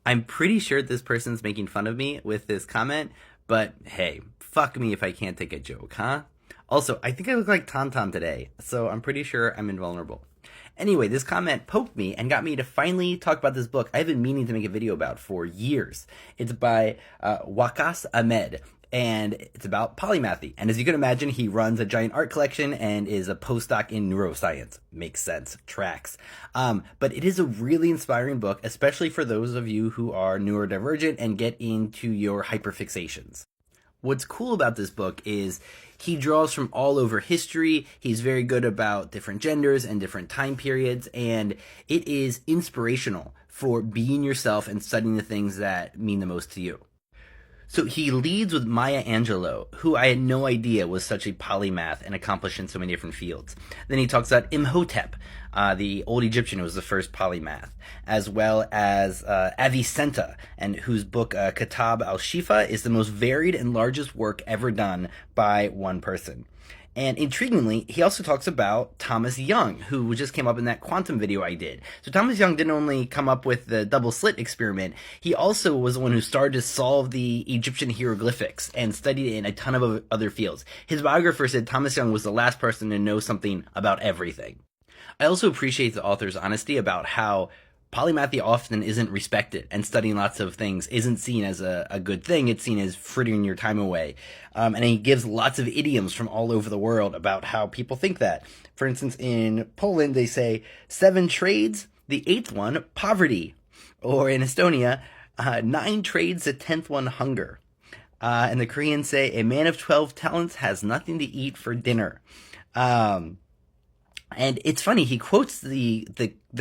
I'm pretty sure this person's making fun of me with this comment, but hey, fuck me if I can't take a joke, huh? Also, I think I look like Tauntaun today, so I'm pretty sure I'm invulnerable. Anyway, this comment poked me and got me to finally talk about this book I've been meaning to make a video about for years. It's by Waqas Ahmed, and it's about polymathy. And as you can imagine, he runs a giant art collection and is a postdoc in neuroscience. Makes sense, tracks. But it is a really inspiring book, especially for those of you who are neurodivergent and get into your hyperfixations. What's cool about this book is he draws from all over history. He's very good about different genders and different time periods, and it is inspirational for being yourself and studying the things that mean the most to you. So he leads with Maya Angelou, who I had no idea was such a polymath and accomplished in so many different fields. Then he talks about Imhotep, the old Egyptian who was the first polymath, as well as Avicenna, and whose book Kitab al-Shifa is the most varied and largest work ever done by one person. And intriguingly, he also talks about Thomas Young, who just came up in that quantum video I did. So Thomas Young didn't only come up with the double slit experiment, he also was the one who started to solve the Egyptian hieroglyphics and studied it in a ton of other fields. His biographer said Thomas Young was the last person to know something about everything. I also appreciate the author's honesty about how polymathy often isn't respected, and studying lots of things isn't seen as a good thing. It's seen as frittering your time away. And he gives lots of idioms from all over the world about how people think that. For instance, in Poland, they say 7 trades, the 8th one, poverty. Or in Estonia, 9 trades, the 10th one, hunger. And the Koreans say a man of 12 talents has nothing to eat for dinner. And it's funny, he quotes the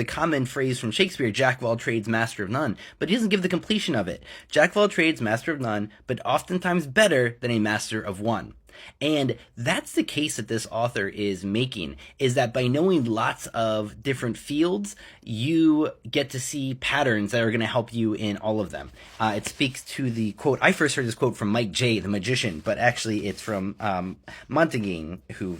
common phrase from Shakespeare, Jack of all trades, master of none, but he doesn't give the completion of it. Jack of all trades, master of none, but oftentimes better than a master of one. And that's the case that this author is making, is that by knowing lots of different fields, you get to see patterns that are going to help you in all of them. It speaks to the quote, I first heard this quote from Mike J, the magician, but actually it's from Montaigne, who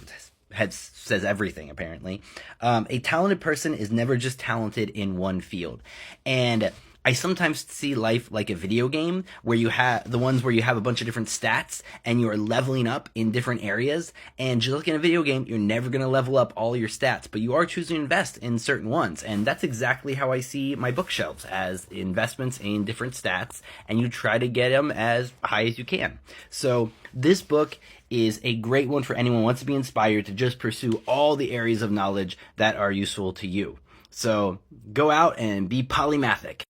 says everything, apparently. A talented person is never just talented in one field. And I sometimes see life like a video game where you have the ones where you have a bunch of different stats and you are leveling up in different areas. And just like in a video game, you're never going to level up all your stats, but you are choosing to invest in certain ones. And that's exactly how I see my bookshelves, as investments in different stats, and you try to get them as high as you can. So this book is a great one for anyone who wants to be inspired to just pursue all the areas of knowledge that are useful to you. So go out and be polymathic.